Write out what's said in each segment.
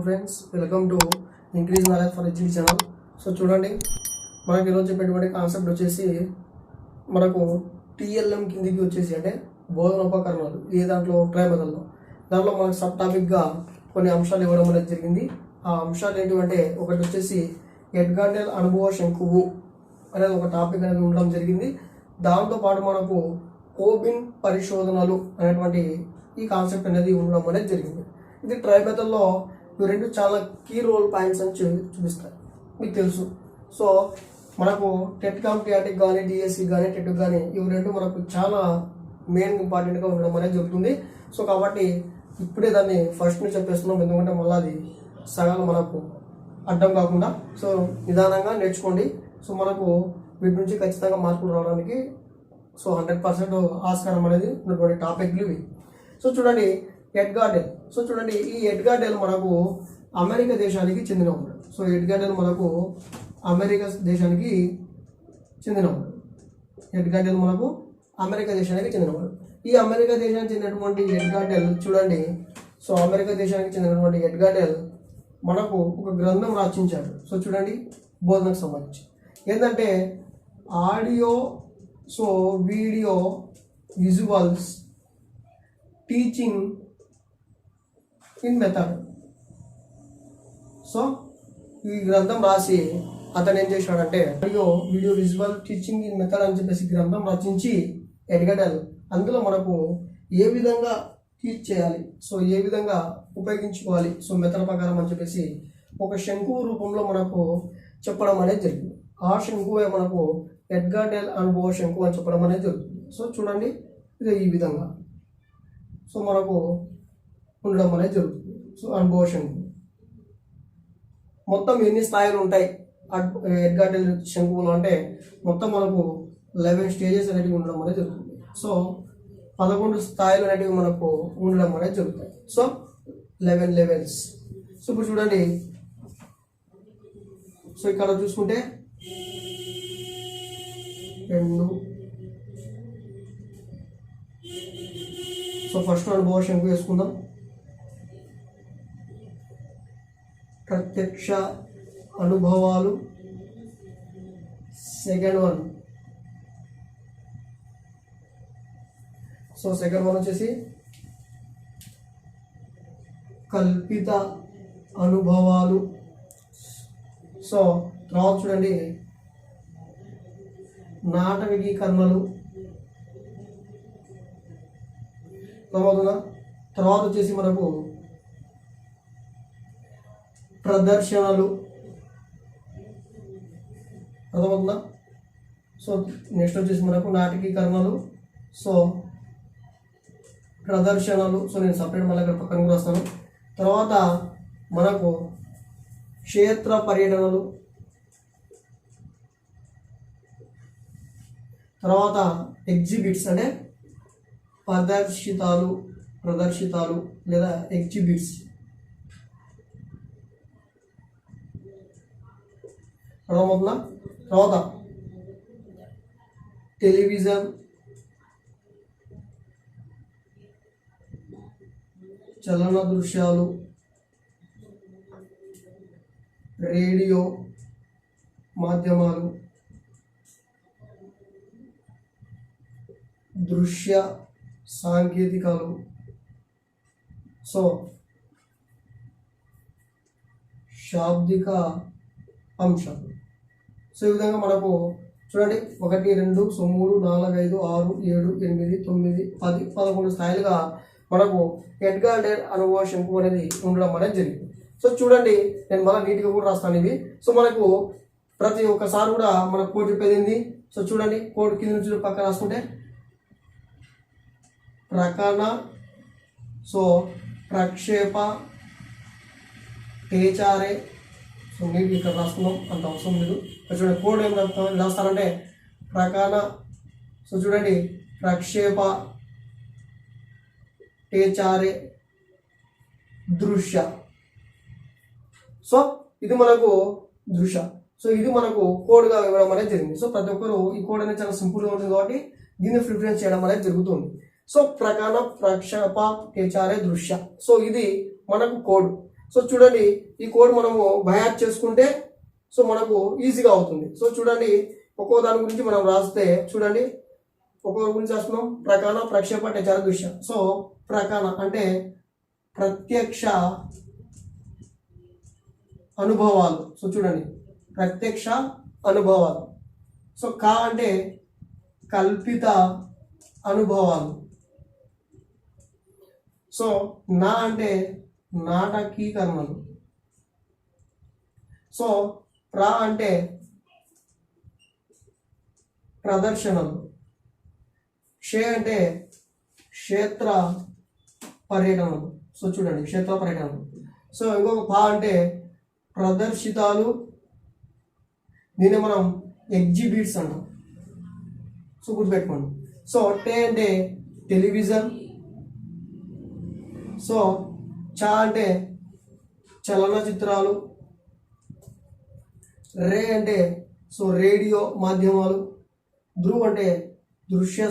Friends, welcome to increase knowledge for education channel. So చూడండి, మనకి ఈరోజు చెప్పేటువంటి కాన్సెప్ట్ వచ్చేసి మనకు టీఎల్ఎం కిందికి వచ్చేసి అంటే బోధన ఉపకరణాలు ఏ దాంట్లో ట్రైబల్లో దాంట్లో మనకు సబ్ టాపిక్గా కొన్ని అంశాలు ఇవ్వడం అనేది జరిగింది. ఆ అంశాలు ఏంటంటే ఒకటి వచ్చేసి ఎడ్గార్డెల్ అనుభవ శంకువు అనేది ఒక టాపిక్ అనేది ఉండడం జరిగింది. దాంతోపాటు మనకు కోబిన్ పరిశోధనలు అనేటువంటి ఈ కాన్సెప్ట్ అనేది ఉండడం అనేది జరిగింది. ఇది ట్రై మెథడ్లో ఇవి రెండు చాలా కీ రోల్ పాయింట్స్ అని చూపిస్తాయి, మీకు తెలుసు. సో మనకు టెట్ టీఆర్టీకి కానీ డిఎస్సి కానీ టెట్ కానీ ఇవి రెండు మనకు చాలా మెయిన్ ఇంపార్టెంట్గా ఉండడం అనేది జరుగుతుంది. సో కాబట్టి ఇప్పుడే దాన్ని ఫస్ట్ నుంచి చెప్పేస్తున్నాం, ఎందుకంటే మళ్ళీ అది సగాలు మనకు అడ్డం కాకుండా సో నిదానంగా నేర్చుకోండి. సో మనకు వీటి నుంచి ఖచ్చితంగా మార్కులు రావడానికి సో 100% ఆస్కారం అనేది ఉన్నటువంటి టాపిక్లు ఇవి. సో చూడండి, ఎడ్గార్డెల్. సో చూడండి, ఈ ఎడ్గార్డెల్ మనకు అమెరికా దేశానికి చెందినవాడు. సో ఎడ్గార్డెల్ మనకు అమెరికా దేశానికి చెందినవాడు. ఎడ్గార్డెల్ మనకు అమెరికా దేశానికి చెందినవాడు. ఈ అమెరికా దేశానికి చెందినటువంటి ఎడ్గార్డెల్ చూడండి, సో అమెరికా దేశానికి చెందినటువంటి ఎడ్గార్డెల్ మనకు ఒక గ్రంథం రచించాడు. సో చూడండి, బోధనకు సంబంధించి ఏంటంటే audio, so video, visuals teaching in method. So ఈ గ్రంథం రాసి అతను ఏం చేశాడంటే audio video visual teaching in method అని చెప్పేసి గ్రంథం రచించి ఎడ్గార్డెల్ అందులో మనకు ఏ విధంగా టీచ్ చేయాలి, సో ఏ విధంగా ఉపయోగించుకోవాలి, సో మెథడ్ ప్రకారం అని చెప్పేసి ఒక శంకువు రూపంలో మనకు చెప్పడం అనేది జరిగింది. ఆ శంకువే మనకు ఎడ్గార్డెల్ అనుభవ శంకువు అని చెప్పడం అనేది జరుగుతుంది. సో చూడండి, ఇది ఈ విధంగా సో మనకు ఉండడం అనేది జరుగుతుంది. సో అనుభవ శంకువు మొత్తం ఎన్ని స్థాయిలు ఉంటాయి ఎడ్గార్డెల్ శంకువులు అంటే మొత్తం మనకు 11 స్టేజెస్ అనేటివి ఉండడం అనేది జరుగుతుంది. సో 11 స్థాయిలు అనేటివి మనకు ఉండడం అనేది జరుగుతాయి. So 11 levels. సో ఇప్పుడు చూడండి, సో ఇక్కడ చూసుకుంటే 2. సో ఫస్ట్ అనుభవ శంకువు వేసుకుందాం. ప్రత్యక్ష అనుభవాలు. Second one. So second one వచ్చేసి కల్పిత అనుభవాలు. సో తర్వాత చూడండి, నాటకీకరణలు. తర్వాత వచ్చేసి మనకు ప్రదర్శనలు. అర్థమవుతుందా? సో నెక్స్ట్ వచ్చేసి మనకు నాటకీకరణలు, సో ప్రదర్శనలు. సో నేను సపరేట్ మళ్ళీ ఇక్కడ పక్కన కూడా వస్తాను. తర్వాత మనకు క్షేత్ర పర్యటనలు. తర్వాత ఎగ్జిబిట్స్ అంటే ప్రదర్శితాలు లేదా ఎగ్జిబిట్స్. అర్థమవుతుందా? తర్వాత టెలివిజన్, చలన దృశ్యాలు, రేడియో మాధ్యమాలు, దృశ్య సాంకేతికాలు, సో శాబ్దిక అంశాలు. సో ఈ విధంగా మనకు చూడండి 1, 2, సో 3, 4, 5, 6, 7, 8, 9, 10, 11 స్థాయిలుగా మనకు ఎడ్గార్డెల్ అనుభవ శంకువు అనేది ఉండడం అనేది జరిగింది. సో చూడండి, నేను మళ్ళీ నీట్గా కూడా రాస్తాను ఇవి. సో మనకు ప్రతి ఒక్కసారి కూడా మనకు కోడ్ చెప్పేది. సో చూడండి, కోడ్ కింద నుంచి పక్కన రాసుకుంటే ప్రకరణ, సో ప్రక్షేప, టేచారే. సో నీట్ ఇక్కడ రాసుకున్నాం, అంత అవసరం లేదు. చూడండి కోడ్ ఏం రాస్తానంటే ప్రకరణ, సో చూడండి ప్రక్షేప, టేచారే, దృశ్య. సో ఇది మనకు దృశ్య. సో ఇది మనకు కోడ్గా ఇవ్వడం అనేది జరిగింది. సో ప్రతి ఒక్కరు ఈ కోడ్ అనేది చాలా సింపుల్గా ఉంటుంది కాబట్టి దీన్ని ప్రిఫరెన్స్ చేయడం అనేది జరుగుతుంది. సో ప్రకరణ, ప్రక్షేప, టేచారే, దృశ్య. సో ఇది మనకు కోడ్. సో చూడండి ఈ కోడ్ మనము బయాట్ చేసుకుంటే సో మనకు ఈజీగా అవుతుంది. సో చూడండి ఒక్కో దాని గురించి మనం రాస్తే చూడండి ఒక్కొక్క గురించి రాస్తున్నాం. ప్రకాణ, ప్రక్షేప, టెచార, దృశ్య. సో ప్రకాణ అంటే ప్రత్యక్ష అనుభవాలు. సో చూడండి ప్రత్యక్ష అనుభవాలు. సో కా అంటే కల్పిత అనుభవాలు. సో నా అంటే నాటకీకరణలు. సో ప్రా అంటే ప్రదర్శనలు. క్షే అంటే క్షేత్ర పర్యటనలు. సో చూడండి క్షేత్ర పర్యటనలు. సో ఇంకొక పా అంటే ప్రదర్శితాలు. దీన్ని మనం ఎగ్జిబిట్స్ అంటాం. సో గుర్తుపెట్టుకోండి. సో టే అంటే టెలివిజన్. సో చా అంటే చలనచిత్రాలు. రే అంటే సో రేడియో మాధ్యమాలు. ధ్రువ్ అంటే దృశ్య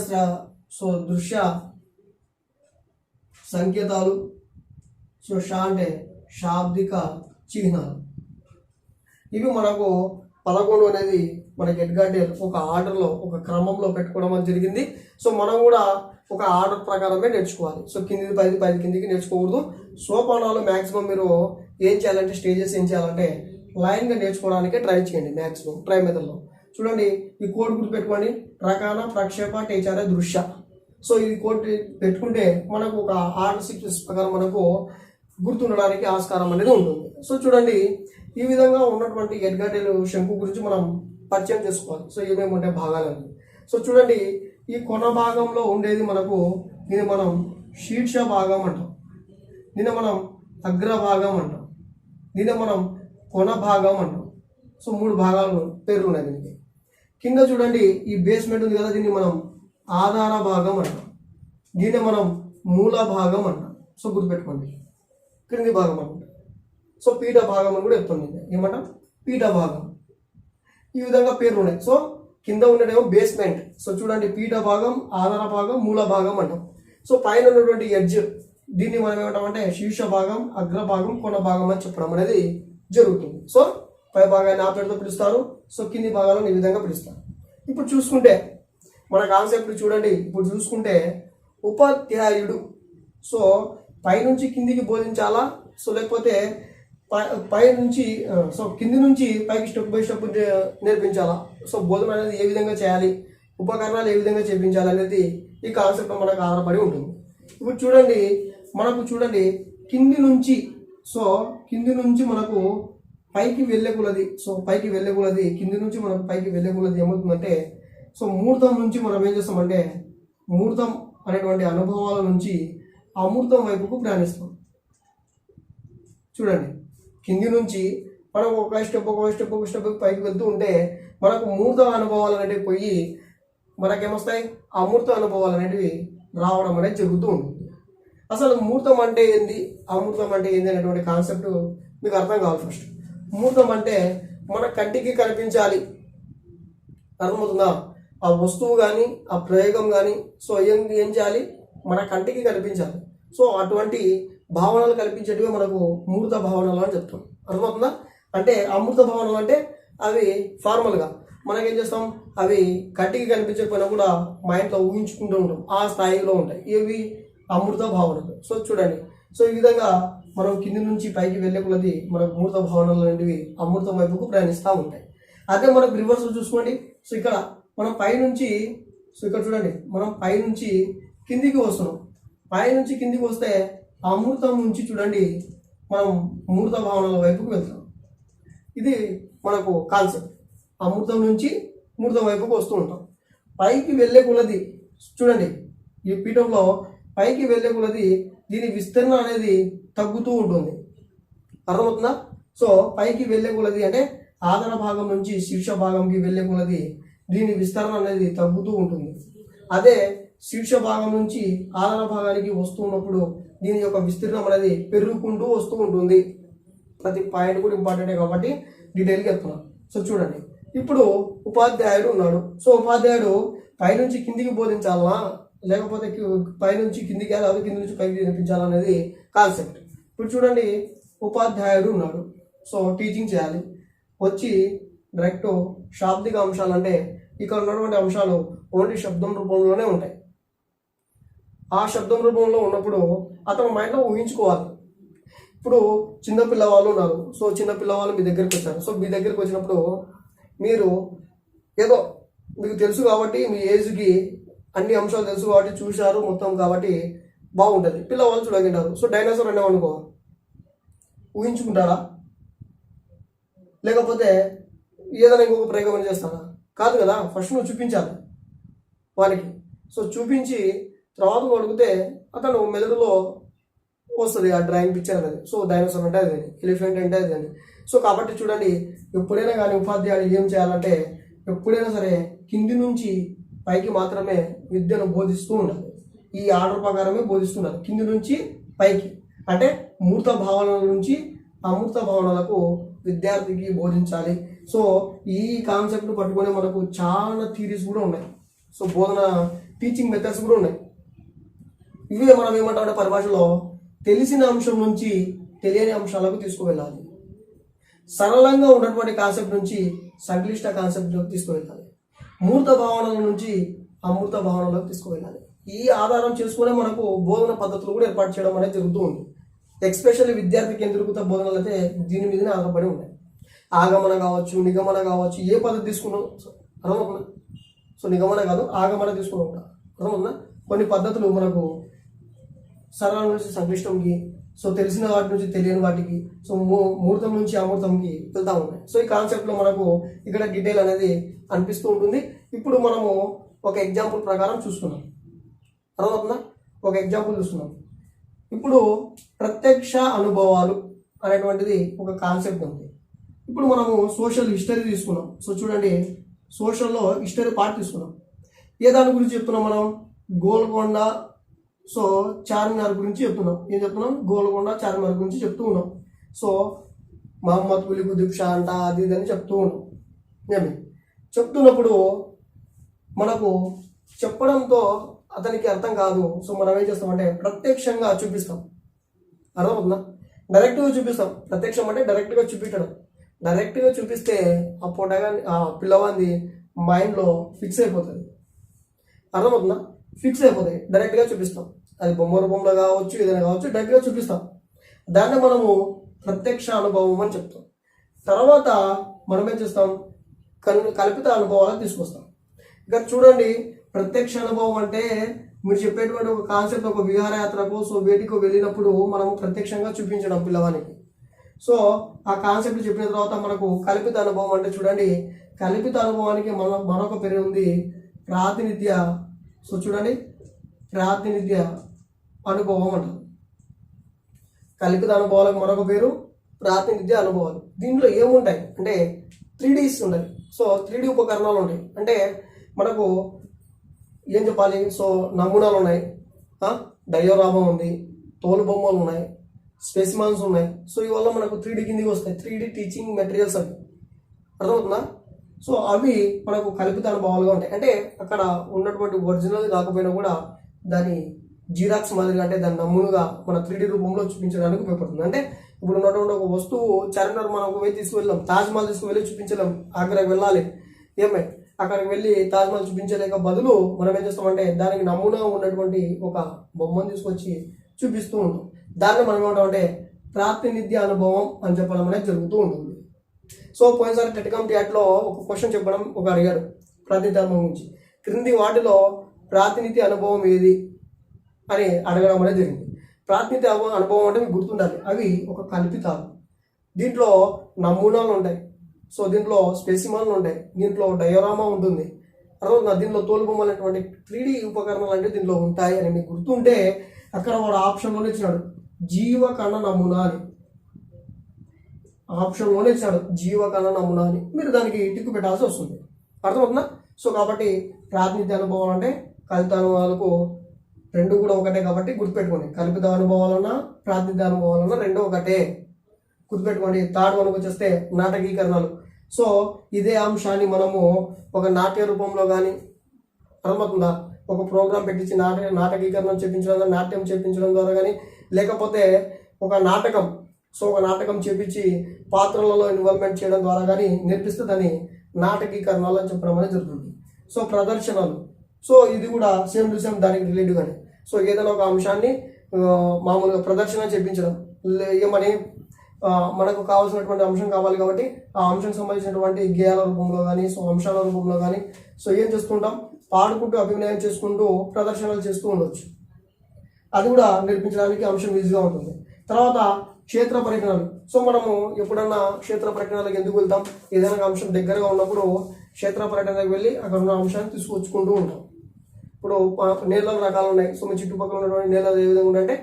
సంకేతాలు. సో షా అంటే శాబ్దిక చిహ్నాలు. ఇవి మనకు 11 అనేది మనకి ఎడ్గార్డేల్ ఒక ఆర్డర్లో ఒక క్రమంలో పెట్టుకోవడం అనేది జరిగింది. సో మనం కూడా ఒక ఆర్డర్ ప్రకారమే నేర్చుకోవాలి. సో కిందిది 10 కిందికి నేర్చుకోకూడదు. సోపానాలు మ్యాక్సిమం మీరు ఏం చేయాలంటే స్టేజెస్ ఏం చేయాలంటే లైన్గా నేర్చుకోవడానికి ట్రై చేయండి. మ్యాక్సిమం ట్రై మెథడ్లో చూడండి ఈ కోడ్ గుర్తుపెట్టుకోండి. ప్రకాణ, ప్రక్షేప, టేచార, దృశ్య. సో ఇది కోడ్ పెట్టుకుంటే మనకు ఒక ఆర్డర్ సీక్వెన్స్ ప్రకారం మనకు గుర్తుండడానికి ఆస్కారం అనేది ఉంటుంది. సో చూడండి ఈ విధంగా ఉన్నటువంటి ఎడ్గార్డేల్ శంకు గురించి మనం పరిచయం చేసుకోవాలి. సో ఏమేమి ఉంటాయి భాగాలని. సో చూడండి ఈ కొన భాగంలో ఉండేది మనకు దీన్ని మనం శీర్ష భాగం అంటాం. దీన్ని మనం అగ్ర భాగం అంటాం. దీన్ని మనం కొన భాగం అంటాం. సో 3 భాగాలు పేర్లు ఉన్నాయి దీనికి. కింద చూడండి ఈ బేస్మెంట్ ఉంది కదా, దీన్ని మనం ఆధార భాగం అంటాం. దీన్ని మనం మూల భాగం అంటాం. సో గుర్తుపెట్టుకోండి క్రింది భాగం అనమాట. సో పీఠ భాగం అని కూడా చెప్తుంది. ఏమంటాం పీఠ భాగం. ఈ విధంగా పేర్లు ఉన్నాయి. సో కింద ఉండేదేమో బేస్మెంట్. సో చూడండి పీఠ భాగం, ఆధార భాగం, మూల భాగం అంటాం. సో పైన ఉన్నటువంటి ఎడ్జ్ దీన్ని మనం ఏమంటామంటే శీర్ష భాగం, అగ్ర భాగం, కొన భాగం అని చెప్పడం అనేది జరుగుతుంది. సో పై భాగాన్ని ఆ పేరుతో పిలుస్తారు. సో కింది భాగాలను ఈ విధంగా పిలుస్తారు. ఇప్పుడు చూసుకుంటే మన కాన్సెప్ట్ చూడండి. ఇప్పుడు చూసుకుంటే ఉపాధ్యాయుడు సో పైనుంచి కిందికి బోధించాలా, సో లేకపోతే పై నుంచి సో కింది నుంచి పైకి స్టెప్ బై స్టెప్ నేర్పించాలా, సో బోధన అనేది ఏ విధంగా చేయాలి, ఉపకరణాలు ఏ విధంగా చేపించాలి అనేది ఈ కాన్సెప్ట్ మనకు ఆధారపడి ఉంటుంది. ఇప్పుడు చూడండి చూడండి కింది నుంచి సో కింది నుంచి మనకు పైకి వెళ్ళే కొలది కింది నుంచి మనకు పైకి వెళ్ళే కొలది ఏమవుతుందంటే సో మూర్తం నుంచి మనం ఏం చేస్తామంటే మూర్తం అనేటువంటి అనుభవాల నుంచి అమూర్తం వైపుకు ప్రయాణిస్తాం. చూడండి కింది నుంచి మనం ఒక స్టెప్ పైకి వెళ్తూ ఉంటే మనకు మూర్త అనుభవాలు అనేటివి పోయి మనకేమొస్తాయి అమూర్త అనుభవాలు అనేటివి రావడం అనేది జరుగుతూ ఉంటుంది. అసలు మూర్తం అంటే ఏంది, అమూర్తం అంటే ఏంది అనేటువంటి కాన్సెప్ట్ మీకు అర్థం కావాలి. ఫస్ట్ మూర్తం అంటే మన కంటికి కనిపించాలి, అర్థమవుతుందా? ఆ వస్తువు కానీ ఆ ప్రయోగం కానీ సో ఏం చేయాలి, మన కంటికి కనిపించాలి. సో అటువంటి భావనలు కల్పించేటివి మనకు మూర్త భావనలు అని చెప్తాం. అర్థమవుతుందా? అంటే అమూర్త భావనలు అంటే అవి ఫార్మల్గా మనకేం చేస్తాం, అవి కంటికి కనిపించకపోయినా కూడా మైండ్లో ఊహించుకుంటూ ఉంటాం, ఆ స్థాయిలో ఉంటాయి. ఇవి అమృత భావనలు. సో చూడండి సో ఈ విధంగా మనం కింది నుంచి పైకి వెళ్ళే కొలది మనకు మూర్త భావనలు అనేవి అమృతం వైపుకు ప్రయాణిస్తూ ఉంటాయి. అదే మనకు రివర్స్ చూసుకోండి. సో ఇక్కడ మనం పైనుంచి సో ఇక్కడ చూడండి మనం పైనుంచి కిందికి వస్తున్నాం. పైనుంచి కిందికి వస్తే అమృతం నుంచి చూడండి మనం మూర్త భావనల వైపుకు వెళ్తాం. ఇది మనకు కాన్సెప్ట్. అమృతం నుంచి మూర్త వైపుకు వస్తూ ఉంటాం. పైకి వెళ్ళే కొలది చూడండి ఈ పీఠంలో పైకి వెళ్ళే కొలది దీని విస్తరణ అనేది తగ్గుతూ ఉంటుంది. అర్థమవుతుందా? సో పైకి వెళ్ళే కొలది అంటే ఆధార భాగం నుంచి శీర్ష భాగంకి వెళ్ళే కొలది దీని విస్తరణ అనేది తగ్గుతూ ఉంటుంది. అదే శీర్ష భాగం నుంచి ఆధార భాగానికి వస్తూ ఉన్నప్పుడు దీని యొక్క విస్తీర్ణం అనేది పెరుగుకుంటూ వస్తూ ఉంటుంది. ప్రతి పాయింట్ కూడా ఇంపార్టెంటే కాబట్టి డీటెయిల్గా చెప్తున్నాను. సో చూడండి ఇప్పుడు ఉపాధ్యాయుడు ఉన్నాడు. సో ఉపాధ్యాయుడు పైనుంచి కిందికి బోధించాలా లేకపోతే పైనుంచి కిందికి వెళ్ళాలి, కింది నుంచి పైకి వినిపించాలనేది కాన్సెప్ట్. ఇప్పుడు చూడండి ఉపాధ్యాయుడు ఉన్నాడు. సో టీచింగ్ చేయాలి. వచ్చి డైరెక్ట్ శాబ్దిక అంశాలు అంటే ఇక్కడ ఉన్నటువంటి అంశాలు ఓన్లీ శబ్దం రూపంలోనే ఉంటాయి. ఆ శబ్దం రూపంలో ఉన్నప్పుడు అతను మైండ్లో ఊహించుకోవాలి. ఇప్పుడు చిన్న పిల్లవాళ్ళు ఉన్నారు. సో చిన్న పిల్లవాళ్ళు మీ దగ్గరికి వచ్చారు. సో మీ దగ్గరికి వచ్చినప్పుడు మీరు ఏదో మీకు తెలుసు కాబట్టి మీ ఏజ్కి అన్ని అంశాలు తెలుసు కాబట్టి చూశారు మొత్తం కాబట్టి బాగుంటుంది. పిల్లవాళ్ళు చూడగలిగారు. సో డైనోసార్ అనేవనుకో ఊహించుకుంటారా, లేకపోతే ఏదైనా ఇంకొక ప్రయోగం చేస్తారా? కాదు కదా. ఫస్ట్ నువ్వు చూపించాలి వానికి. సో చూపించి తర్వాత నువ్వు అడిగితే అతను మెదడులో వస్తుంది ఆ డ్రాయింగ్ పిక్చర్ అనేది. సో డైనోసార్ అంటే అది, ఎలిఫెంట్ అంటే అది అని. సో కాబట్టి చూడండి, ఎప్పుడైనా కానీ ఉపాధ్యాయులు ఏం చేయాలంటే ఎప్పుడైనా సరే కింది నుంచి పైకి మాత్రమే విద్యను బోధిస్తూ ఉండాలి. ఈ ఆర్డర్ ప్రకారమే బోధిస్తున్నారు. కింది నుంచి పైకి అంటే మూర్త భావనల నుంచి అమూర్త భావనలకు విద్యార్థికి బోధించాలి. సో ఈ కాన్సెప్ట్ పట్టుకొని మనకు చాలా థీరీస్ కూడా ఉన్నాయి. సో బోధన టీచింగ్ మెథడ్స్ కూడా ఉన్నాయి. ఇవే మనం ఏమంటామంటే పరిభాషలో తెలిసిన అంశం నుంచి తెలియని అంశాలకు తీసుకువెళ్ళాలి. సరళంగా ఉన్నటువంటి కాన్సెప్ట్ నుంచి సంక్లిష్ట కాన్సెప్ట్లోకి తీసుకువెళ్ళాలి. మూర్త భావనల నుంచి అమూర్త భావనలోకి తీసుకువెళ్ళాలి. ఈ ఆధారం చేసుకునే మనకు బోధన పద్ధతులు కూడా ఏర్పాటు చేయడం అనేది జరుగుతూ ఉంది. ఎక్స్పెషల్లీ విద్యార్థి కేంద్రీకృత బోధనలు అయితే దీని మీదనే ఆధారపడి ఉన్నాయి. ఆగమన కావచ్చు, నిగమన కావచ్చు, ఏ పద్ధతి తీసుకున్నాం అర్థమవుతుందా? సో నిగమన కాదు ఆగమన తీసుకున్నాం అర్థమవుతుందా? కొన్ని పద్ధతులు మనకు సరళ నుంచి సంక్లిష్టంకి, సో తెలిసిన వాటి నుంచి తెలియని వాటికి, సో ముహూర్తం నుంచి అమూర్తంకి వెళ్తూ ఉంటాయి. సో ఈ కాన్సెప్ట్లో మనకు ఇక్కడ డీటెయిల్ అనేది అనిపిస్తూ ఉంటుంది. ఇప్పుడు మనము ఒక ఎగ్జాంపుల్ ప్రకారం చూసుకున్నాం. అర్థమవుతుందా? ఒక ఎగ్జాంపుల్ చూస్తున్నాం. ఇప్పుడు ప్రత్యక్ష అనుభవాలు అనేటువంటిది ఒక కాన్సెప్ట్ ఉంది. ఇప్పుడు మనము సోషల్ హిస్టరీ తీసుకున్నాం. సో చూడండి, సోషల్లో హిస్టరీ పార్ట్ తీసుకున్నాం. ఏ దాని గురించి చెప్తున్నాం మనం? గోల్కొండ, సో చార్మినార్ గురించి చెప్తున్నాం. ఏం చెప్తున్నాం? గోల్కొండ చార్మినార్ గురించి చెప్తూ ఉన్నాం. సో మహమ్మద్ కులీ కుతుబ్ షా అంట అది ఇది అని చెప్తూ ఉన్నాం. ఏమి చెప్తున్నప్పుడు మనకు చెప్పడంతో అతనికి అర్థం కాదు. సో మనం ఏం చేస్తామంటే ప్రత్యక్షంగా చూపిస్తాం. అర్థమవుతుందా? డైరెక్ట్గా చూపిస్తాం. ప్రత్యక్షం అంటే డైరెక్ట్గా చూపించడం. డైరెక్ట్గా చూపిస్తే ఆ పొడగా ఆ పిల్లవాడి మైండ్లో ఫిక్స్ అయిపోతుంది. అర్థమవుతుందా? ఫిక్స్ అయిపోతాయి. డైరెక్ట్గా చూపిస్తాం. అది బొమ్మ రూపంలో కావచ్చు, ఏదైనా కావచ్చు, డైరెక్ట్గా చూపిస్తాం. దాన్ని మనము ప్రత్యక్ష అనుభవం అని చెప్తాం. తర్వాత మనం ఏం చేస్తాం? కల్పిత అనుభవాలను తీసుకొస్తాం. ఇక్కడ చూడండి, ప్రత్యక్ష అనుభవం అంటే మీరు చెప్పేటువంటి ఒక కాన్సెప్ట్, ఒక విహారయాత్రకు సో వేటికి వెళ్ళినప్పుడు మనం ప్రత్యక్షంగా చూపించడం పిల్లవానికి. సో ఆ కాన్సెప్ట్ చెప్పిన తర్వాత మనకు కల్పిత అనుభవం అంటే చూడండి, కల్పిత అనుభవానికి మరొక పేరు ఉంది, ప్రాతినిధ్య. సో చూడండి, ప్రాతినిధ్య అనుభవం అంటారు. కల్పిత అనుభవాలకు మరొక పేరు ప్రాతినిధ్య అనుభవాలు. దీంట్లో ఏముంటాయి అంటే 3Ds ఉంటాయి. సో 3D ఉపకరణాలు ఉంటాయి. అంటే మనకు ఏం చెప్పాలి? సో నమూనాలు ఉన్నాయి, డయోరామా ఉంది, తోలు బొమ్మలు ఉన్నాయి, స్పెసిమన్స్ ఉన్నాయి. సో ఇవల్ల మనకు 3D కిందికి వస్తాయి. 3D టీచింగ్ మెటీరియల్స్ అవి. అర్థమవుతుందా? సో అవి మనకు కల్పిత అనుభవాలుగా ఉంటాయి. అంటే అక్కడ ఉన్నటువంటి ఒరిజినల్ కాకపోయినా కూడా దాని జిరాక్స్ మాదిరిగా, అంటే దాని నమూనుగా మన 3D రూపంలో చూపించడానికి ఉపయోగపడుతుంది. అంటే ఇప్పుడు ఉన్నటువంటి ఒక వస్తువు చార్మినార్ మనం ఒక వెళ్ళి తీసుకువెళ్ళాం, తాజ్మహల్ తీసుకువెళ్ళి చూపించలేం, ఆగ్రాకి వెళ్ళాలి, ఏమై అక్కడికి వెళ్ళి తాజ్మహల్ చూపించలేక బదులు మనం ఏం చేస్తామంటే దానికి నమూనా ఉన్నటువంటి ఒక బొమ్మను తీసుకొచ్చి చూపిస్తూ ఉంటాం. దాన్ని మనం ఏమంటామంటే ప్రాతినిధ్య అనుభవం అని చెప్పడం అనేది జరుగుతూ ఉంటుంది. సో పోయినసారి టెట్కామ్ టియాట్లో ఒక క్వశ్చన్ చెప్పడం ఒక అడిగారు ప్రాతినిధ్య అనుభవం గురించి. క్రింది వాటిలో ప్రాతినిధ్య అనుభవం ఏది అని అడగడం అనేది జరిగింది. ప్రాతినిధ్య అనుభవం అంటే మీకు గుర్తుండాలి, అవి ఒక కల్పితాలు. దీంట్లో నమూనాలు ఉంటాయి, సో దీంట్లో స్పెసిమన్లు ఉంటాయి, దీంట్లో డయోరామా ఉంటుంది, తర్వాత దీంట్లో తోలుబొమ్మలు అనేటువంటి 3D ఉపకరణాలు అంటే దీంట్లో ఉంటాయి అని మీకు గుర్తుంటే అక్కడ వాడు ఆప్షన్లోనే ఇచ్చినాడు జీవకణ నమూనా అని. ఆప్షన్లోనే ఇచ్చాడు జీవకణ నమూనా అని. మీరు దానికి టిక్కు పెట్టాల్సి వస్తుంది. అర్థమవుతుందా? సో కాబట్టి ప్రాతినిధ్య అనుభవం అంటే కల్పిత అనుభవాలకు రెండు కూడా ఒకటే కాబట్టి గుర్తుపెట్టుకోండి. కల్పిత అనుభవాలన్నా ప్రాతినిధ్య అనుభవాలన్నా రెండు ఒకటే గుర్తుపెట్టుకోండి. థర్డ్ వన్కి వచ్చేస్తే నాటకీకరణలు. సో ఇదే అంశాన్ని మనము ఒక నాట్య రూపంలో కానీ, అర్థమవుతుందా, ఒక ప్రోగ్రాం పెట్టించి నాటకీకరణం చెప్పించడం, నాట్యం చెప్పించడం ద్వారా కానీ, లేకపోతే ఒక నాటకం, సో ఒక నాటకం చేపించి పాత్రలలో ఇన్వాల్వ్మెంట్ చేయడం ద్వారా కానీ నేర్పిస్తే దాన్ని నాటకీకరణలు అని చెప్పడం అనేది జరుగుతుంది. సో ప్రదర్శనలు, సో ఇది కూడా సేమ్ టు సేమ్ దానికి రిలేటివ్గానే. సో ఏదైనా ఒక అంశాన్ని మామూలుగా ప్రదర్శన చేపించడం, ఏమని మనకు కావాల్సినటువంటి అంశం కావాలి కాబట్టి ఆ అంశానికి సంబంధించినటువంటి గేయాల రూపంలో కానీ, సో అంశాల రూపంలో కానీ, సో ఏం చేస్తుంటాం, పాడుకుంటూ అభినయం చేసుకుంటూ ప్రదర్శనలు చేస్తూ ఉండొచ్చు. అది కూడా నేర్పించడానికి అంశం ఈజీగా ఉంటుంది. తర్వాత క్షేత్ర పర్యటనలు. సో మనము ఎప్పుడన్నా క్షేత్ర పర్యటనలకు ఎందుకు వెళ్తాం, ఏదైనా అంశం దగ్గరగా ఉన్నప్పుడు క్షేత్ర పర్యటనకు వెళ్ళి అక్కడ ఉన్న అంశాన్ని తీసుకొచ్చుకుంటూ ఉంటాం. ఇప్పుడు నేలల రకాలు ఉన్నాయి. సో మీ చుట్టుపక్కల ఉన్నటువంటి నేలలు ఏ విధంగా ఉంటాయంటే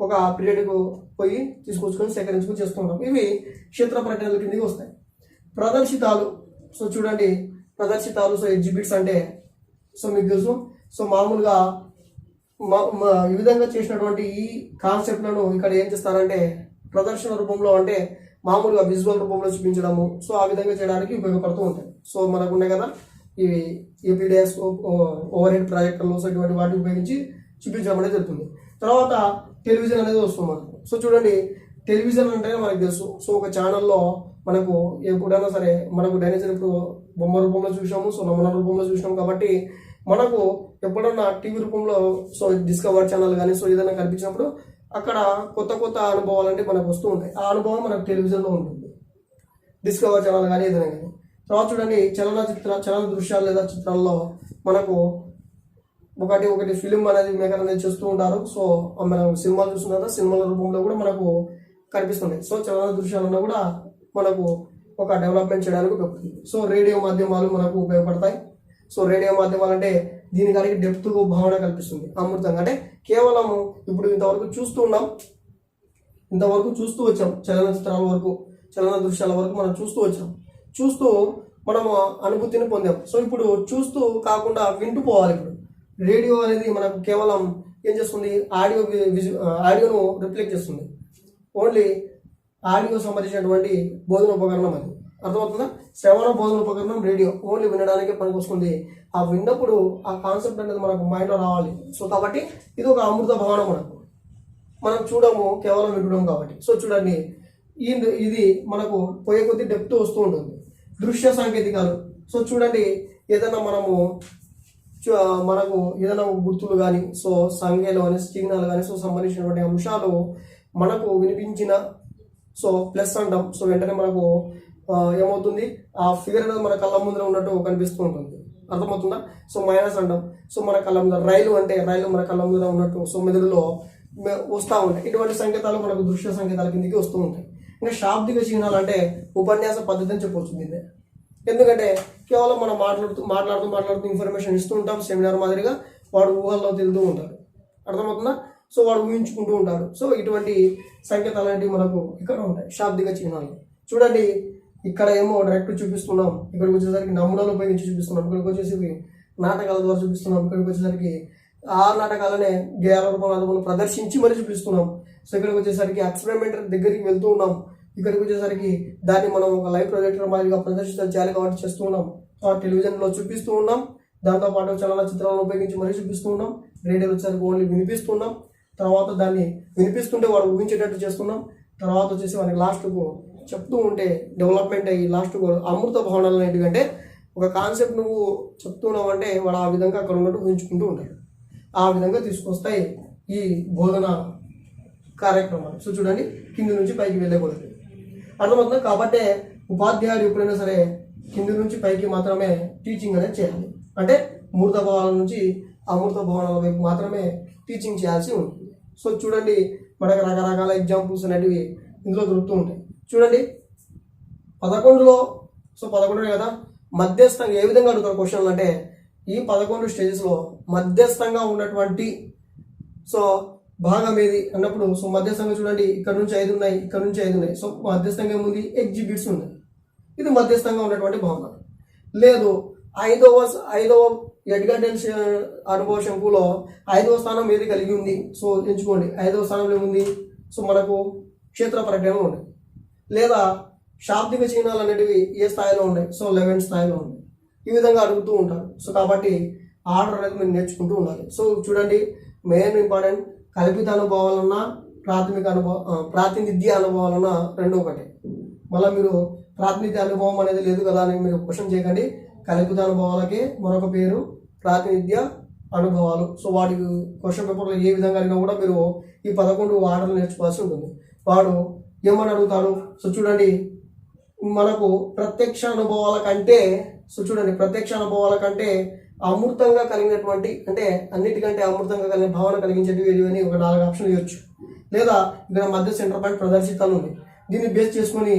ఒక పీరియడ్కు పోయి తీసుకొచ్చుకొని సేకరించుకొని చేస్తుంటాం. ఇవి క్షేత్ర పర్యటనల కిందకి వస్తాయి. ప్రదర్శితాలు, సో చూడండి ప్రదర్శితాలు, సో ఎగ్జిబిట్స్ అంటే సో మీకు తెలుసు. సో మామూలుగా ఈ విధంగా చేసినటువంటి ఈ కాన్సెప్ట్లను ఇక్కడ ఏం చేస్తారంటే ప్రదర్శన రూపంలో, అంటే మామూలుగా విజువల్ రూపంలో చూపించడము, సో ఆ విధంగా చేయడానికి ఉపయోగపడుతూ ఉంటాయి. సో మనకు ఉన్నాయి కదా ఇవి ఏపీడిఎస్, ఓవర్ హెడ్ ప్రాజెక్టులు, సో ఇటువంటి వాటిని ఉపయోగించి చూపించడం అనేది జరుగుతుంది. తర్వాత టెలివిజన్ అనేది వస్తుంది మనకు. సో చూడండి టెలివిజన్ అంటే మనకు తెలుసు. సో ఒక ఛానల్లో మనకు ఎప్పుడైనా సరే మనకు డైనోసార్ ఇప్పుడు బొమ్మ రూపంలో చూసాము, సో నమూనా రూపంలో చూసినాము కాబట్టి మనకు ఎప్పుడన్నా టీవీ రూపంలో సో డిస్కవర్ ఛానల్ కానీ సో ఏదైనా కనిపించినప్పుడు అక్కడ కొత్త కొత్త అనుభవాలు అంటే మనకు వస్తూ ఉంటాయి. ఆ అనుభవం మనకు టెలివిజన్లో ఉంటుంది, డిస్కవర్ ఛానల్ కానీ ఏదైనా కానీ. తర్వాత చూడండి చలన దృశ్యాలు లేదా చిత్రాల్లో మనకు ఒకటి ఫిలిం అనేది మేకర్ అనేది చేస్తూ ఉంటారు. సో మనం సినిమాలు చూస్తున్న సినిమాల రూపంలో కూడా మనకు కనిపిస్తున్నాయి. సో చలన దృశ్యాలన్నా కూడా మనకు ఒక డెవలప్మెంట్ చేయడానికి ఉపయోగపడుతుంది. సో రేడియో మాధ్యమాలు మనకు ఉపయోగపడతాయి. సో రేడియో మాధ్యమాలు అంటే దీనికి డెప్త్ భావన కల్పిస్తుంది, అమృతంగా. అంటే కేవలము ఇప్పుడు ఇంతవరకు చూస్తూ వచ్చాం, చలనచిత్రాల వరకు, చలన దృశ్యాల వరకు మనం చూస్తూ మనము అనుభూతిని పొందాం. సో ఇప్పుడు చూస్తూ కాకుండా వింటూ పోవాలి. ఇప్పుడు రేడియో అనేది మనకు కేవలం ఏం చేస్తుంది, ఆడియోను రిఫ్లెక్ట్ చేస్తుంది. ఓన్లీ ఆడియో సంబంధించినటువంటి బోధన ఉపకరణం అది, అర్థమవుతుందా? శ్రవణ బోధన ఉపకరణం రేడియో ఓన్లీ వినడానికే పనికి వస్తుంది. ఆ విన్నప్పుడు ఆ కాన్సెప్ట్ అనేది మనకు మైండ్లో రావాలి. సో కాబట్టి ఇది ఒక అమృత భావన, మనం చూడము, కేవలం వినడం కాబట్టి. సో చూడండి ఇది మనకు పోయే కొద్ది డెప్త్ వస్తూ ఉంటుంది. దృశ్య సాంకేతికాలు, సో చూడండి ఏదైనా మనకు ఏదైనా గుర్తులు కానీ, సో సంఖ్యలు కానీ, చిహ్నాలు కానీ, సో సంబంధించినటువంటి అంశాలు మనకు వినిపించిన సో ప్లస్ అంటాం. సో వెంటనే మనకు ఏమవుతుంది, ఆ ఫిగర్ అనేది మన కళ్ళ ముందర ఉన్నట్టు కనిపిస్తూ ఉంటుంది, అర్థమవుతుందా? సో మైనస్ అంటాం. సో మన కళ్ళ ముందర రైలు మన కళ్ళ ముందర ఉన్నట్టు సో మెదడులో వస్తూ ఉంటాయి. ఇటువంటి సంకేతాలు మనకు దృశ్య సంకేతాల కిందకి వస్తూ ఉంటాయి. ఇంకా శాబ్దిక చిహ్నాలు అంటే ఉపన్యాస పద్ధతి అని చెప్పవచ్చు దీన్ని. ఎందుకంటే కేవలం మనం మాట్లాడుతూ ఇన్ఫర్మేషన్ ఇస్తూ ఉంటాం. సెమినార్ మాదిరిగా వాడు ఊహల్లో తెలుతూ ఉంటాడు, అర్థమవుతుందా? సో వాడు ఊహించుకుంటూ ఉంటాడు. సో ఇటువంటి సంకేతాలు అనేవి మనకు ఇక్కడ ఉంటాయి, శాబ్దిక చిహ్నాలు. చూడండి ఇక్కడ ఏమో డైరెక్ట్ చూపిస్తున్నాం, ఇక్కడికి వచ్చేసరికి నమూనాలు ఉపయోగించి చూపిస్తున్నాం, ఇక్కడికి వచ్చేసి నాటకాల ద్వారా చూపిస్తున్నాం, ఇక్కడికి వచ్చేసరికి ఆ నాటకాలనే గేయాల రూపంలో ప్రదర్శించి మరి చూపిస్తున్నాం. సో ఇక్కడికి వచ్చేసరికి ఎక్స్పెరిమెంటర్ దగ్గరికి వెళ్తూ ఉన్నాం, ఇక్కడికి వచ్చేసరికి దాన్ని మనం ఒక లైవ్ ప్రొజెక్టర్ మాదిరిగా ప్రదర్శించాలి చేయాలి కాబట్టి చేస్తూ ఉన్నాం. టెలివిజన్లో చూపిస్తూ ఉన్నాం, దాంతోపాటు చలనచిత్రాలను ఉపయోగించి మరీ చూపిస్తూ ఉన్నాం. రేడియోలో వచ్చేసరికి ఓన్లీ వినిపిస్తున్నాం, తర్వాత దాన్ని వినిపిస్తుంటే వాడు ఊహించేటట్టు చేస్తున్నాం. తర్వాత వచ్చేసి వానికి లాస్ట్కు చెప్తూ ఉంటే డెవలప్మెంట్ అయ్యి లాస్ట్కు అమృత భవనాలు ఏంటంటే ఒక కాన్సెప్ట్ నువ్వు చెప్తున్నావు అంటే వాడు ఆ విధంగా అక్కడ ఉన్నట్టు ఊహించుకుంటూ ఉంటాడు. ఆ విధంగా తీసుకొస్తాయి ఈ బోధన కార్యక్రమాలు. సో చూడండి కింది నుంచి పైకి వెళ్ళకూడదు, అర్థమవుతుంది. కాబట్టి ఉపాధ్యాయుడు ఎప్పుడైనా సరే కింది నుంచి పైకి మాత్రమే టీచింగ్ అనేది చేయాలి. అంటే మూర్త భావాల నుంచి అమృత భవనాల వైపు మాత్రమే టీచింగ్ చేయాల్సి ఉంటుంది. సో చూడండి మనకు రకరకాల ఎగ్జాంపుల్స్ అనేటివి ఇందులో దొరుకుతూ ఉంటాయి. చూడండి 11లో, సో 11 కదా మధ్యస్థంగా ఏ విధంగా అడుగుతారు క్వశ్చన్లు అంటే ఈ 11 స్టేజెస్లో మధ్యస్థంగా ఉన్నటువంటి సో భాగం ఏది అన్నప్పుడు సో మధ్యస్థంగా చూడండి ఇక్కడ నుంచి 5 ఉన్నాయి, ఇక్కడ నుంచి 5 ఉన్నాయి. సో మధ్యస్థంగా ఏముంది, ఎగ్జిబిట్స్ ఉన్నాయి. ఇది మధ్యస్థంగా ఉన్నటువంటి భావన. లేదు ఐదవ ఎడ్గర్డెన్స్ అనుభవ శంకులో 5వ స్థానం ఏది కలిగి ఉంది, సో ఎంచుకోండి. 5వ స్థానంలో ఏముంది, సో మనకు క్షేత్ర ప్రజ్ఞలు ఉన్నాయి. లేదా శాబ్దిక చిహ్నాలు అనేటివి ఏ స్థాయిలో ఉన్నాయి, సో 11th స్థాయిలో ఉన్నాయి. ఈ విధంగా అడుగుతూ ఉంటారు. సో కాబట్టి ఆర్డర్ అనేది మీరు నేర్చుకుంటూ ఉండాలి. సో చూడండి మెయిన్ ఇంపార్టెంట్ కల్పిత అనుభవాలన్నా ప్రాతినిధ్య అనుభవాలన రెండు ఒకటే. మళ్ళీ మీరు ప్రాతినిధ్య అనుభవం అనేది లేదు కదా అని మీరు క్వశ్చన్ చేయకండి. కల్పిత అనుభవాలకే మరొక పేరు ప్రాతినిధ్య అనుభవాలు. సో వాటికి క్వశ్చన్ పేపర్లో ఏ విధంగా అడిగినా కూడా మీరు ఈ 11 ఆర్డర్లు నేర్చుకోవాల్సి ఉంటుంది. వాడు ఏమని అడుగుతాడు? సో చూడండి, మనకు ప్రత్యక్ష అనుభవాల కంటే ప్రత్యక్ష అనుభవాల కంటే అమూర్తంగా కలిగినటువంటి, అంటే అన్నిటికంటే అమూర్తంగా కలిగిన భావన కలిగించేటివి అని ఒక 4 ఆప్షన్లు ఇవ్వచ్చు. లేదా ఇక్కడ మధ్య సెంటర్ పాయింట్ ప్రదర్శితాలు ఉన్నాయి. దీన్ని బేస్ చేసుకొని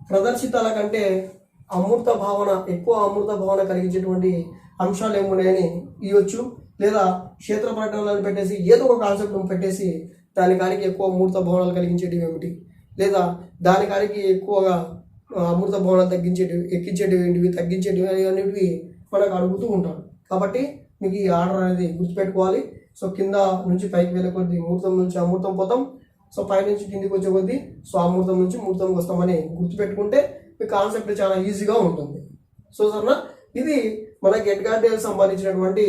ప్రదర్శితాల కంటే ఎక్కువ అమూర్త భావన కలిగించేటువంటి అంశాలు ఏమున్నాయని ఇవ్వచ్చు. లేదా క్షేత్ర ప్రకటనలను పెట్టేసి ఏదో ఒక కాన్సెప్ట్ పెట్టేసి దానికి ఎక్కువ అమూర్త భావనలు కలిగించేటివి ఏమిటి, లేదా దానికి ఎక్కువగా అమృత భవనాలు ఎక్కించేటివి తగ్గించేటివి అనేటివి మనకు అడుగుతూ ఉంటారు. కాబట్టి మీకు ఈ ఆర్డర్ అనేది గుర్తుపెట్టుకోవాలి. సో కింద నుంచి పైకి వెళ్ళే కొద్దీ మూర్తం నుంచి అమూర్తం పోతాం. సో పై నుంచి కిందికి వచ్చే కొద్దీ సో అమూర్తం నుంచి మూర్తంకి వస్తామని గుర్తుపెట్టుకుంటే మీ కాన్సెప్ట్ చాలా ఈజీగా ఉంటుంది. సో సరేనా, ఇది మనకి ఎడ్గార్డేల్ సంబంధించినటువంటి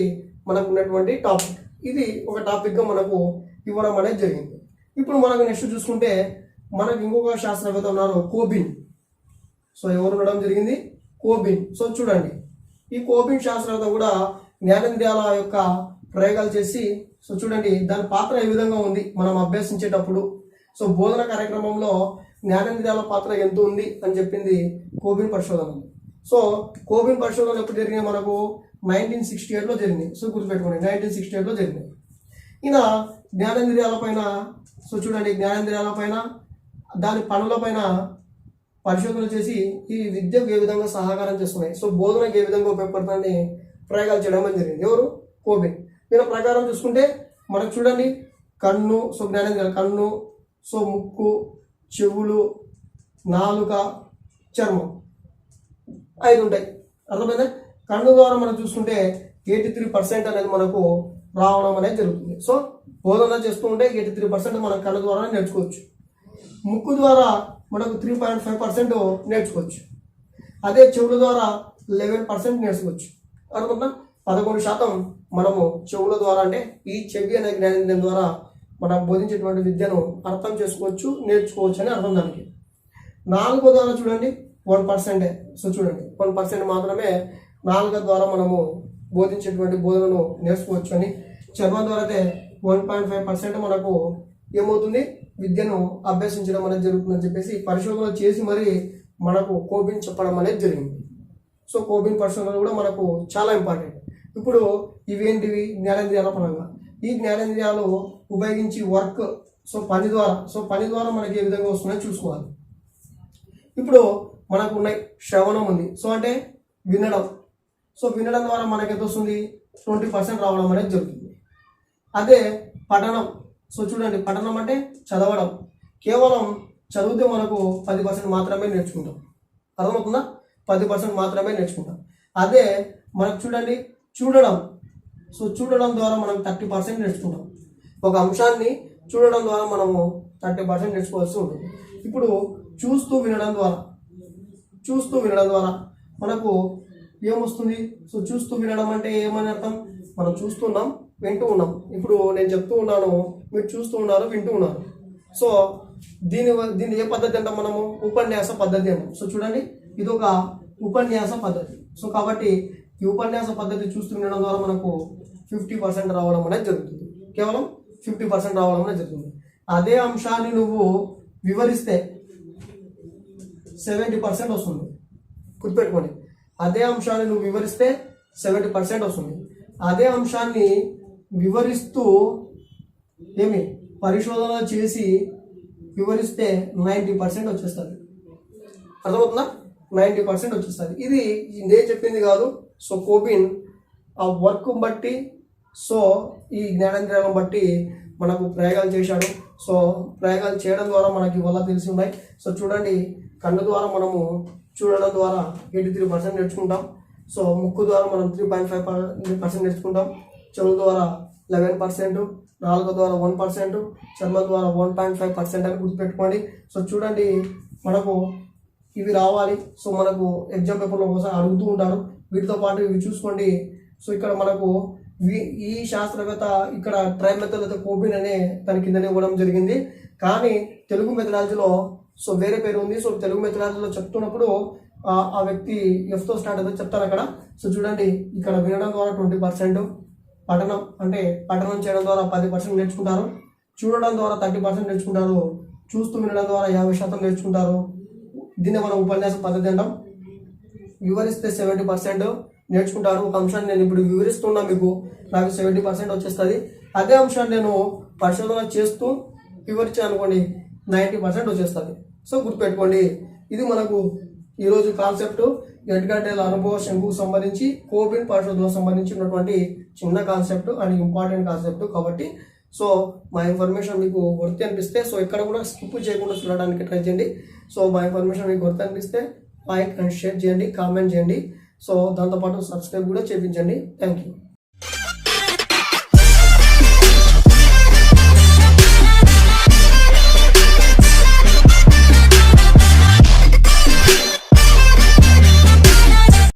మనకు ఉన్నటువంటి టాపిక్. ఇది ఒక టాపిక్గా మనకు ఇవ్వడం అనేది జరిగింది. ఇప్పుడు మనకు నెక్స్ట్ చూసుకుంటే మనకు ఇంకొక శాస్త్రవేత్త ఉన్నారు, కోబిన్. సో ఎవరు ఉండడం జరిగింది? కోబిన్. సో చూడండి, ఈ కోబిన్ శాస్త్రవేత్త కూడా జ్ఞానేంద్రియాల యొక్క ప్రయోగాలు చేసి, సో చూడండి దాని పాత్ర ఏ విధంగా ఉంది మనం అభ్యసించేటప్పుడు. సో బోధన కార్యక్రమంలో జ్ఞానేంద్రియాల పాత్ర ఎంత ఉంది అని చెప్పింది కోబిన్ పరిశోధన. సో కోబిన్ పరిశోధన ఎప్పుడు జరిగినాయి? మనకు 1968లో జరిగింది. సో గుర్తుపెట్టుకోండి, 1968లో జరిగింది. ఈయన జ్ఞానేంద్రియాల పైన, సో చూడండి జ్ఞానేంద్రియాల పైన దాని పనుల పైన పరిశోధన చేసి ఈ విద్యకు ఏ విధంగా సహకారం చేస్తున్నాయి, సో బోధనకు ఏ విధంగా ఉపయోగపడుతుందని ప్రయోగాలు చేయడం అని జరిగింది. ఎవరు? కోబిన్. దీని ప్రకారం చూసుకుంటే మనకు చూడండి కన్ను, సో జ్ఞానేంద్రియాలు కన్ను, సో ముక్కు, చెవులు, నాలుక, చర్మం 5 ఉంటాయి. అర్థమైందా? కన్ను ద్వారా మనం చూసుకుంటే 83% అనేది మనకు రావడం అనేది జరుగుతుంది. సో బోధన చేస్తూ ఉంటే 83% మనం కన్ను ద్వారా నేర్చుకోవచ్చు. ముక్కు ద్వారా మనకు 3.5% నేర్చుకోవచ్చు. అదే చెవుల ద్వారా 11% నేర్చుకోవచ్చు. అనుకుంటున్నా 11% మనము చెవుల ద్వారా, అంటే ఈ చెవి అనే జ్ఞానేంద్రియం ద్వారా మనం బోధించేటువంటి విద్యను అర్థం చేసుకోవచ్చు, నేర్చుకోవచ్చు అని అర్థం దానికి. నాలుగో ద్వారా చూడండి 1%. సో చూడండి 1% మాత్రమే నాలుగో ద్వారా మనము బోధించేటువంటి బోధనను నేర్చుకోవచ్చు అని. చర్మం ద్వారా అయితే 1.5% మనకు ఏమవుతుంది, విద్యను అభ్యసించడం అనేది జరుగుతుందని చెప్పేసి పరిశోధన చేసి మరి మనకు కోబిన్ చెప్పడం అనేది జరిగింది. సో కోబిన్ పరిశోధనలు కూడా మనకు చాలా ఇంపార్టెంట్. ఇప్పుడు ఇవేంటివి? జ్ఞానేంద్రియాల పరంగా ఈ జ్ఞానేంద్రియాలు ఉపయోగించి వర్క్, సో పని ద్వారా మనకి ఏ విధంగా వస్తున్నాయో చూసుకోవాలి. ఇప్పుడు మనకు ఉన్నాయి శ్రవణం ఉంది, సో అంటే వినడం. సో వినడం ద్వారా మనకి ఎంత వస్తుంది? 20% రావడం అనేది జరుగుతుంది. అదే పఠనం, సో చూడండి పఠనం అంటే చదవడం. కేవలం చదివితే మనకు 10% మాత్రమే నేర్చుకుంటాం. అర్థమవుతుందా? 10% మాత్రమే నేర్చుకుంటాం. అదే మనకు చూడండి చూడడం, సో చూడడం ద్వారా మనం 30% నేర్చుకుంటాం. ఒక అంశాన్ని చూడడం ద్వారా మనము 30% నేర్చుకోవాల్సి ఉంటుంది. ఇప్పుడు చూస్తూ వినడం ద్వారా మనకు ఏమొస్తుంది? సో చూస్తూ వినడం అంటే ఏమని అర్థం? మనం చూస్తున్నాం, వింటూ ఉన్నాం. ఇప్పుడు నేను చెప్తూ ఉన్నాను, మీరు చూస్తూ ఉన్నారు, వింటూ ఉన్నారు. సో దీన్ని ఏ పద్ధతి అంటాం మనము? ఉపన్యాస పద్ధతి అంటాం. సో చూడండి ఇది ఒక ఉపన్యాస పద్ధతి. సో కాబట్టి ఈ ఉపన్యాస పద్ధతి చూస్తూ వినడం ద్వారా మనకు 50% రావడం అనేది జరుగుతుంది. కేవలం 50% రావడం అనేది జరుగుతుంది. అదే అంశాన్ని నువ్వు వివరిస్తే 70% వస్తుంది. గుర్తుపెట్టుకోండి, అదే అంశాన్ని నువ్వు వివరిస్తే 70% వస్తుంది. అదే అంశాన్ని వివరిస్తూ పరిశోధన చేసి వివరిస్తే 90% వచ్చేస్తుంది. అర్థమవుతుందా? 90% వచ్చేస్తుంది. ఇది నేను చెప్పింది కాదు. సో కోబిన్ ఆ వర్క్ బట్టి, సో ఈ జ్ఞానేంద్రియాలను బట్టి మనకు ప్రయోగాలు చేశాడు. సో ప్రయోగాలు చేయడం ద్వారా మనకి వల్ల తెలిసి ఉన్నాయి. సో చూడండి కన్ను ద్వారా మనము చూడడం ద్వారా 83% నేర్చుకుంటాం. సో ముక్కు ద్వారా మనం 3.5% నేర్చుకుంటాం. చెవుల ద్వారా 11%, నాలుగు ద్వారా 1%, చర్మం ద్వారా 1.5% అని గుర్తుపెట్టుకోండి. సో చూడండి మనకు ఇవి రావాలి. సో మనకు ఎగ్జామ్ పేపర్లో ఒకసారి అడుగుతూ ఉంటారు. వీటితో పాటు ఇవి చూసుకోండి. సో ఇక్కడ మనకు ఈ శాస్త్రవేత్త ఇక్కడ ట్రైమెథల్ కోబిన్ అనే దాని కిందనే ఇవ్వడం జరిగింది. కానీ తెలుగు మెథడాలజీలో సో వేరే పేరు ఉంది. సో తెలుగు మెథడాలజీలో చెప్తున్నప్పుడు ఆ వ్యక్తి ఎఫ్తో స్టార్ట్ అవుతుంది చెప్తాను అక్కడ. సో చూడండి, ఇక్కడ వినడం ద్వారా 20%, పఠనం చేయడం ద్వారా 10% నేర్చుకుంటారు, చూడడం ద్వారా 30% నేర్చుకుంటారు, చూస్తూ వినడం ద్వారా 50% నేర్చుకుంటారు. దీన్ని మనం ఉపన్యాస పద్ధతి అంటాం. వివరిస్తే 70% నేర్చుకుంటారు. ఒక అంశాన్ని నేను ఇప్పుడు వివరిస్తున్నా, మీకు నాకు 70% వచ్చేస్తుంది. అదే అంశాన్ని నేను పరిశోధన చేస్తూ వివరించాను అనుకోండి, 90% వచ్చేస్తుంది. సో గుర్తుపెట్టుకోండి, ఇది మనకు ఈరోజు కాన్సెప్ట్. ఎడ్గార్ డేల అనుభవ శంకుకు సంబంధించి కోవిన్ పరిశోధనకు సంబంధించినటువంటి చిన్న కాన్సెప్ట్ అండ్ ఇంపార్టెంట్ కాన్సెప్ట్. కాబట్టి సో మా ఇన్ఫర్మేషన్ మీకు వర్త్ అనిపిస్తే, సో ఇక్కడ కూడా స్కిప్ చేయకుండా చూడడానికి ట్రై చేయండి. సో మా ఇన్ఫర్మేషన్ మీకు వర్త్ అనిపిస్తే లైక్ అండ్ షేర్ చేయండి, కామెంట్ చేయండి. సో దాంతోపాటు సబ్స్క్రైబ్ కూడా చేయించండి. Thank you.